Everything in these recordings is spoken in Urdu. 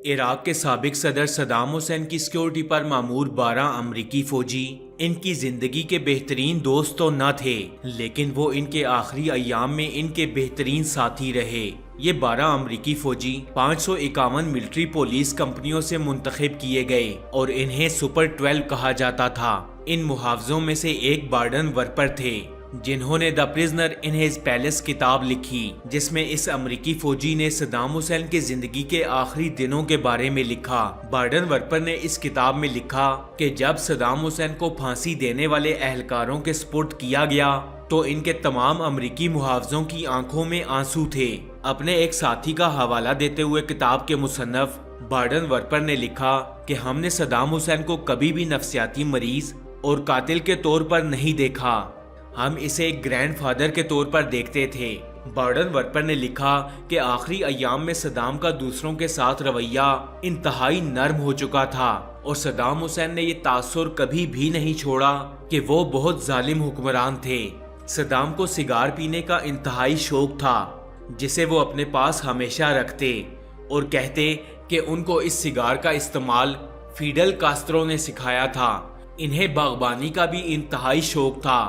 عراق کے سابق صدر صدام حسین کی سیکیورٹی پر مامور 12 امریکی فوجی ان کی زندگی کے بہترین دوست تو نہ تھے، لیکن وہ ان کے آخری ایام میں ان کے بہترین ساتھی رہے۔ یہ 12 امریکی فوجی 551 ملٹری پولیس کمپنیوں سے منتخب کیے گئے اور انہیں سپر 12 کہا جاتا تھا۔ ان محافظوں میں سے ایک بارڈن ورپر تھے، جنہوں نے دی پرزنر ان ہز پیلس کتاب لکھی، جس میں اس امریکی فوجی نے صدام حسین کے زندگی کے آخری دنوں کے بارے میں لکھا۔ بارڈن ورپر نے اس کتاب میں لکھا کہ جب صدام حسین کو پھانسی دینے والے اہلکاروں کے سپرد کیا گیا تو ان کے تمام امریکی محافظوں کی آنکھوں میں آنسو تھے۔ اپنے ایک ساتھی کا حوالہ دیتے ہوئے کتاب کے مصنف بارڈن ورپر نے لکھا کہ ہم نے صدام حسین کو کبھی بھی نفسیاتی مریض اور قاتل کے طور پر نہیں دیکھا، ہم اسے ایک گرینڈ فادر کے طور پر دیکھتے تھے۔ بارڈن ورپر نے لکھا کہ آخری ایام میں صدام کا دوسروں کے ساتھ رویہ انتہائی نرم ہو چکا تھا اور صدام حسین نے یہ تاثر کبھی بھی نہیں چھوڑا کہ وہ بہت ظالم حکمران تھے۔ صدام کو سگار پینے کا انتہائی شوق تھا، جسے وہ اپنے پاس ہمیشہ رکھتے اور کہتے کہ ان کو اس سگار کا استعمال فیڈل کاسترو نے سکھایا تھا۔ انہیں باغبانی کا بھی انتہائی شوق تھا۔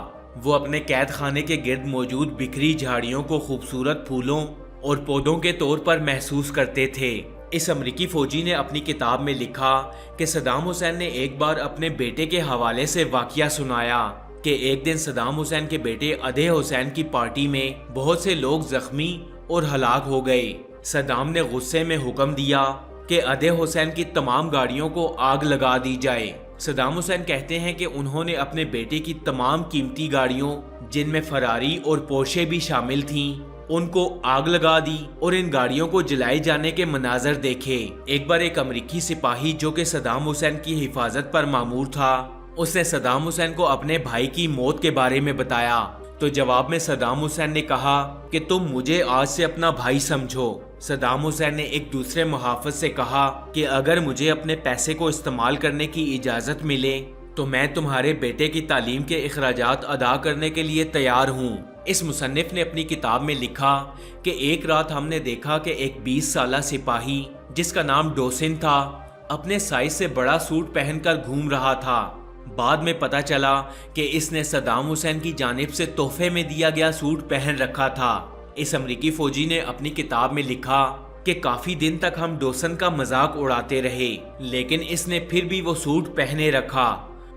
وہ اپنے قید خانے کے گرد موجود بکھری جھاڑیوں کو خوبصورت پھولوں اور پودوں کے طور پر محسوس کرتے تھے۔ اس امریکی فوجی نے اپنی کتاب میں لکھا کہ صدام حسین نے ایک بار اپنے بیٹے کے حوالے سے واقعہ سنایا کہ ایک دن صدام حسین کے بیٹے ادے حسین کی پارٹی میں بہت سے لوگ زخمی اور ہلاک ہو گئے۔ صدام نے غصے میں حکم دیا کہ ادے حسین کی تمام گاڑیوں کو آگ لگا دی جائے۔ صدام حسین کہتے ہیں کہ انہوں نے اپنے بیٹے کی تمام قیمتی گاڑیوں، جن میں فراری اور پورشے بھی شامل تھیں، ان کو آگ لگا دی اور ان گاڑیوں کو جلائے جانے کے مناظر دیکھے۔ ایک بار ایک امریکی سپاہی جو کہ صدام حسین کی حفاظت پر مامور تھا، اس نے صدام حسین کو اپنے بھائی کی موت کے بارے میں بتایا، تو جواب میں صدام حسین نے کہا کہ تم مجھے آج سے اپنا بھائی سمجھو۔ صدام حسین نے ایک دوسرے محافظ سے کہا کہ اگر مجھے اپنے پیسے کو استعمال کرنے کی اجازت ملے تو میں تمہارے بیٹے کی تعلیم کے اخراجات ادا کرنے کے لیے تیار ہوں۔ اس مصنف نے اپنی کتاب میں لکھا کہ ایک رات ہم نے دیکھا کہ ایک 20 سالہ سپاہی جس کا نام ڈوسن تھا اپنے سائز سے بڑا سوٹ پہن کر گھوم رہا تھا۔ بعد میں پتہ چلا کہ اس نے صدام حسین کی جانب سے تحفے میں دیا گیا سوٹ پہن رکھا تھا۔ اس امریکی فوجی نے اپنی کتاب میں لکھا کہ کافی دن تک ہم ڈوسن کا مذاق اڑاتے رہے، لیکن اس نے پھر بھی وہ سوٹ پہنے رکھا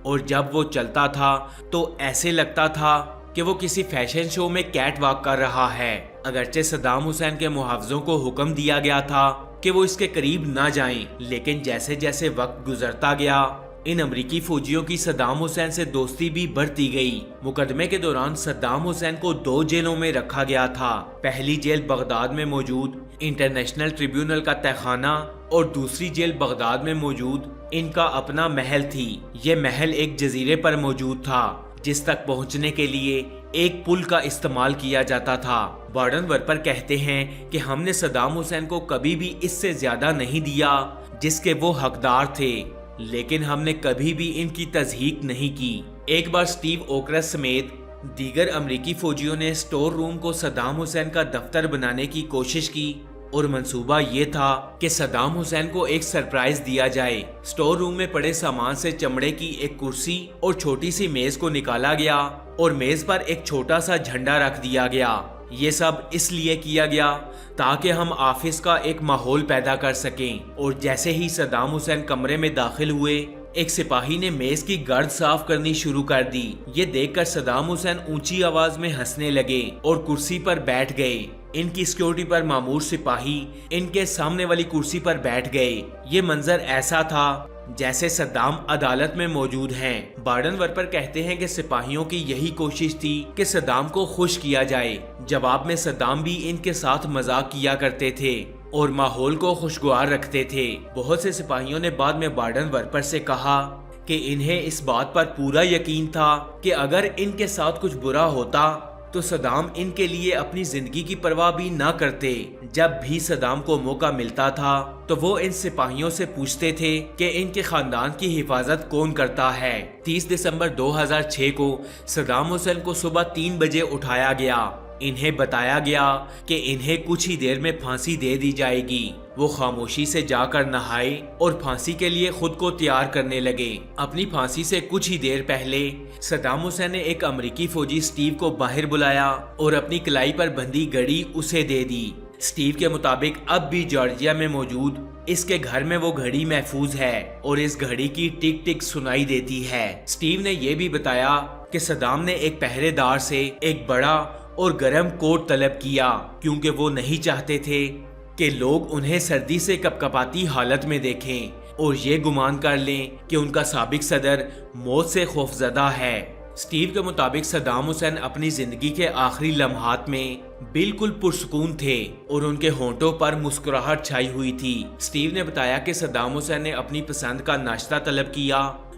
اور جب وہ چلتا تھا تو ایسے لگتا تھا کہ وہ کسی فیشن شو میں کیٹ واک کر رہا ہے۔ اگرچہ صدام حسین کے محافظوں کو حکم دیا گیا تھا کہ وہ اس کے قریب نہ جائیں، لیکن جیسے جیسے وقت گزرتا گیا ان امریکی فوجیوں کی صدام حسین سے دوستی بھی بڑھتی گئی۔ مقدمے کے دوران صدام حسین کو 2 جیلوں میں رکھا گیا تھا۔ پہلی جیل بغداد میں موجود انٹرنیشنل ٹریبیونل کا تہخانہ اور دوسری جیل بغداد میں موجود ان کا اپنا محل تھی۔ یہ محل ایک جزیرے پر موجود تھا جس تک پہنچنے کے لیے ایک پل کا استعمال کیا جاتا تھا۔ بارڈن ورپر کہتے ہیں کہ ہم نے صدام حسین کو کبھی بھی اس سے زیادہ نہیں دیا جس کے وہ حقدار تھے، لیکن ہم نے کبھی بھی ان کی تضحیک نہیں کی۔ ایک بار سٹیو اوکرس سمیت دیگر امریکی فوجیوں نے سٹور روم کو صدام حسین کا دفتر بنانے کی کوشش کی اور منصوبہ یہ تھا کہ صدام حسین کو ایک سرپرائز دیا جائے۔ سٹور روم میں پڑے سامان سے چمڑے کی ایک کرسی اور چھوٹی سی میز کو نکالا گیا اور میز پر ایک چھوٹا سا جھنڈا رکھ دیا گیا۔ یہ سب اس لیے کیا گیا تاکہ ہم آفس کا ایک ماحول پیدا کر سکیں، اور جیسے ہی صدام حسین کمرے میں داخل ہوئے ایک سپاہی نے میز کی گرد صاف کرنی شروع کر دی۔ یہ دیکھ کر صدام حسین اونچی آواز میں ہنسنے لگے اور کرسی پر بیٹھ گئے۔ ان کی سیکیورٹی پر مامور سپاہی ان کے سامنے والی کرسی پر بیٹھ گئے۔ یہ منظر ایسا تھا جیسے صدام عدالت میں موجود ہیں۔ بارڈن ورپر کہتے ہیں کہ سپاہیوں کی یہی کوشش تھی کہ صدام کو خوش کیا جائے۔ جواب میں صدام بھی ان کے ساتھ مذاق کیا کرتے تھے اور ماحول کو خوشگوار رکھتے تھے۔ بہت سے سپاہیوں نے بعد میں بارڈن ورپر سے کہا کہ انہیں اس بات پر پورا یقین تھا کہ اگر ان کے ساتھ کچھ برا ہوتا تو صدام ان کے لیے اپنی زندگی کی پرواہ بھی نہ کرتے۔ جب بھی صدام کو موقع ملتا تھا تو وہ ان سپاہیوں سے پوچھتے تھے کہ ان کے خاندان کی حفاظت کون کرتا ہے۔ 30 دسمبر 2006 کو صدام حسین کو صبح 3 بجے اٹھایا گیا انہیں بتایا گیا کہ انہیں کچھ ہی دیر میں پھانسی دے دی جائے گی۔ وہ خاموشی سے جا کر نہائے اور پھانسی کے لیے خود کو تیار کرنے لگے۔ اپنی پھانسی سے کچھ ہی دیر پہلے صدام حسین نے ایک امریکی فوجی اسٹیو کو باہر بلایا اور اپنی کلائی پر بندھی گھڑی اسے دے دی۔ اسٹیو کے مطابق اب بھی جارجیا میں موجود اس کے گھر میں وہ گھڑی محفوظ ہے اور اس گھڑی کی ٹک ٹک سنائی دیتی ہے۔ اسٹیو نے یہ بھی بتایا کہ صدام نے ایک پہرے دار سے ایک بڑا اور گرم کوٹ طلب کیا کیونکہ وہ نہیں چاہتے تھے کہ لوگ انہیں سردی سے کپکپاتی حالت میں دیکھیں اور یہ گمان کر لیں کہ ان کا سابق صدر موت سے خوفزدہ ہے۔ اسٹیو کے مطابق صدام حسین اپنی زندگی کے آخری لمحات میں بالکل پرسکون تھے اور ان کے ہونٹوں پر مسکراہٹ چھائی ہوئی تھی۔ اسٹیو نے بتایا کہ صدام حسین نے اپنی پسند کا ناشتہ طلب کیا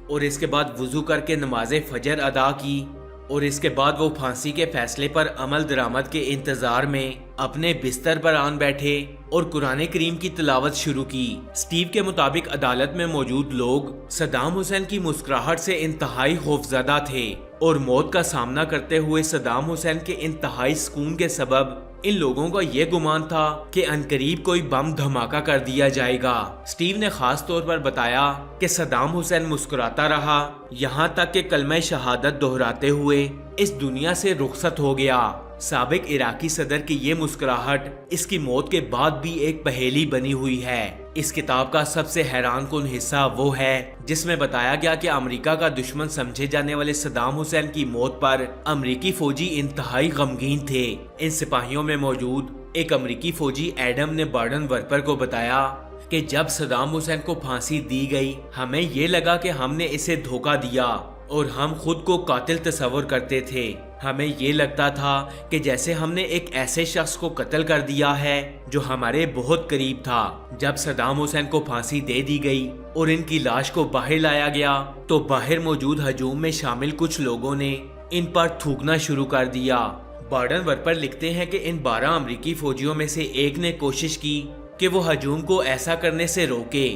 اور اس کے بعد وضو کر کے نماز فجر ادا کی اور اس کے بعد وہ پھانسی کے فیصلے پر عمل درآمد کے انتظار میں اپنے بستر پر آن بیٹھے اور قرآن کریم کی تلاوت شروع کی۔ اسٹیو کے مطابق عدالت میں موجود لوگ صدام حسین کی مسکراہٹ سے انتہائی خوفزدہ تھے اور موت کا سامنا کرتے ہوئے صدام حسین کے انتہائی سکون کے سبب ان لوگوں کا یہ گمان تھا کہ عنقریب کوئی بم دھماکہ کر دیا جائے گا۔ اسٹیو نے خاص طور پر بتایا کہ صدام حسین مسکراتا رہا یہاں تک کہ کلمہ شہادت دہراتے ہوئے اس دنیا سے رخصت ہو گیا۔ سابق عراقی صدر کی یہ مسکراہٹ اس کی موت کے بعد بھی ایک پہیلی بنی ہوئی ہے۔ اس کتاب کا سب سے حیران کن حصہ وہ ہے جس میں بتایا گیا کہ امریکہ کا دشمن سمجھے جانے والے صدام حسین کی موت پر امریکی فوجی انتہائی غمگین تھے۔ ان سپاہیوں میں موجود ایک امریکی فوجی ایڈم نے بارڈن ورپر کو بتایا کہ جب صدام حسین کو پھانسی دی گئی ہمیں یہ لگا کہ ہم نے اسے دھوکہ دیا اور ہم خود کو قاتل تصور کرتے تھے۔ ہمیں یہ لگتا تھا کہ جیسے ہم نے ایک ایسے شخص کو قتل کر دیا ہے جو ہمارے بہت قریب تھا۔ جب صدام حسین کو پھانسی دے دی گئی اور ان کی لاش کو باہر لایا گیا تو باہر موجود ہجوم میں شامل کچھ لوگوں نے ان پر تھوکنا شروع کر دیا۔ بارڈن ورپر لکھتے ہیں کہ ان 12 امریکی فوجیوں میں سے ایک نے کوشش کی کہ وہ ہجوم کو ایسا کرنے سے روکے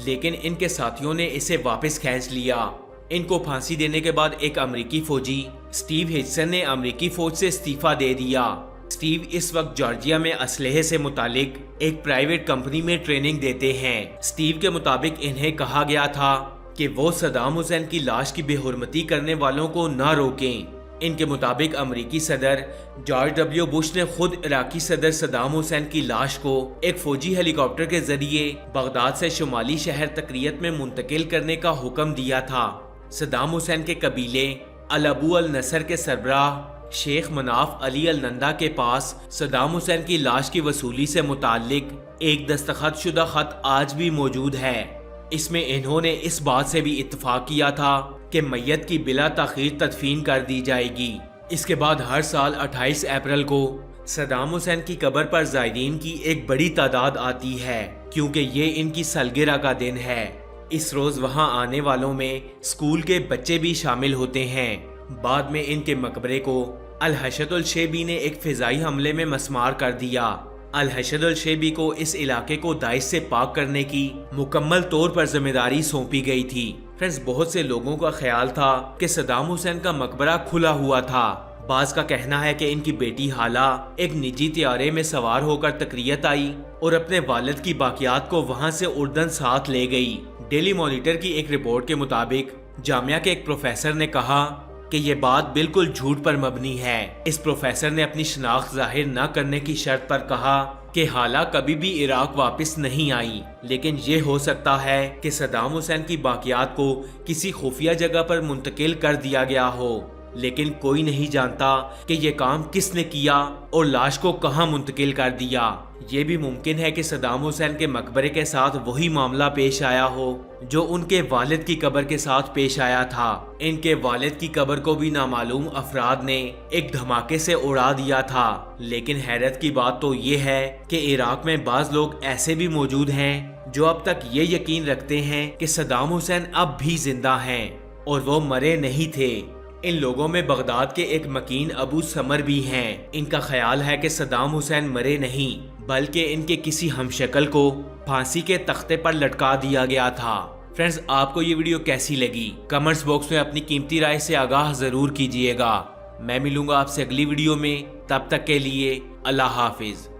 لیکن ان کے ساتھیوں نے اسے واپس کھینچ لیا۔ ان کو پھانسی دینے کے بعد ایک امریکی فوجی اسٹیو ہچسن نے امریکی فوج سے استعفیٰ دے دیا۔ اسٹیو اس وقت جارجیا میں اسلحے سے متعلق ایک پرائیویٹ کمپنی میں ٹریننگ دیتے ہیں۔ اسٹیو کے مطابق انہیں کہا گیا تھا کہ وہ صدام حسین کی لاش کی بے حرمتی کرنے والوں کو نہ روکیں۔ ان کے مطابق امریکی صدر جارج ڈبلیو بش نے خود عراقی صدر صدام حسین کی لاش کو ایک فوجی ہیلی کاپٹر کے ذریعے بغداد سے شمالی شہر تکریت میں منتقل کرنے کا حکم دیا تھا۔ صدام حسین کے قبیلے الابو النصر کے سربراہ شیخ مناف علی النندا کے پاس صدام حسین کی لاش کی وصولی سے متعلق ایک دستخط شدہ خط آج بھی موجود ہے۔ اس میں انہوں نے اس بات سے بھی اتفاق کیا تھا کہ میت کی بلا تاخیر تدفین کر دی جائے گی۔ اس کے بعد ہر سال 28 اپریل کو صدام حسین کی قبر پر زائرین کی ایک بڑی تعداد آتی ہے کیونکہ یہ ان کی سالگرہ کا دن ہے۔ اس روز وہاں آنے والوں میں اسکول کے بچے بھی شامل ہوتے ہیں۔ بعد میں ان کے مقبرے کو الحشد الشیبی نے ایک فضائی حملے میں مسمار کر دیا۔ الحشد الشیبی کو اس علاقے کو داعش سے پاک کرنے کی مکمل طور پر ذمہ داری سونپی گئی تھی۔ فرینڈز، بہت سے لوگوں کا خیال تھا کہ صدام حسین کا مقبرہ کھلا ہوا تھا۔ بعض کا کہنا ہے کہ ان کی بیٹی حالہ ایک نجی طیارے میں سوار ہو کر تکریت آئی اور اپنے والد کی باقیات کو وہاں سے اردن ساتھ لے گئی۔ ڈیلی مانیٹر کی ایک رپورٹ کے مطابق جامعہ کے ایک پروفیسر نے کہا کہ یہ بات بالکل جھوٹ پر مبنی ہے۔ اس پروفیسر نے اپنی شناخت ظاہر نہ کرنے کی شرط پر کہا کہ حالہ کبھی بھی عراق واپس نہیں آئی، لیکن یہ ہو سکتا ہے کہ صدام حسین کی باقیات کو کسی خفیہ جگہ پر منتقل کر دیا گیا ہو، لیکن کوئی نہیں جانتا کہ یہ کام کس نے کیا اور لاش کو کہاں منتقل کر دیا۔ یہ بھی ممکن ہے کہ صدام حسین کے مقبرے کے ساتھ وہی معاملہ پیش آیا ہو جو ان کے والد کی قبر کے ساتھ پیش آیا تھا۔ ان کے والد کی قبر کو بھی نامعلوم افراد نے ایک دھماکے سے اڑا دیا تھا، لیکن حیرت کی بات تو یہ ہے کہ عراق میں بعض لوگ ایسے بھی موجود ہیں جو اب تک یہ یقین رکھتے ہیں کہ صدام حسین اب بھی زندہ ہیں اور وہ مرے نہیں تھے۔ ان لوگوں میں بغداد کے ایک مکین ابو سمر بھی ہیں۔ ان کا خیال ہے کہ صدام حسین مرے نہیں بلکہ ان کے کسی ہمشکل کو پھانسی کے تختے پر لٹکا دیا گیا تھا۔ فرینڈز، آپ کو یہ ویڈیو کیسی لگی؟ کمنٹس باکس میں اپنی قیمتی رائے سے آگاہ ضرور کیجیے گا۔ میں ملوں گا آپ سے اگلی ویڈیو میں، تب تک کے لیے اللہ حافظ۔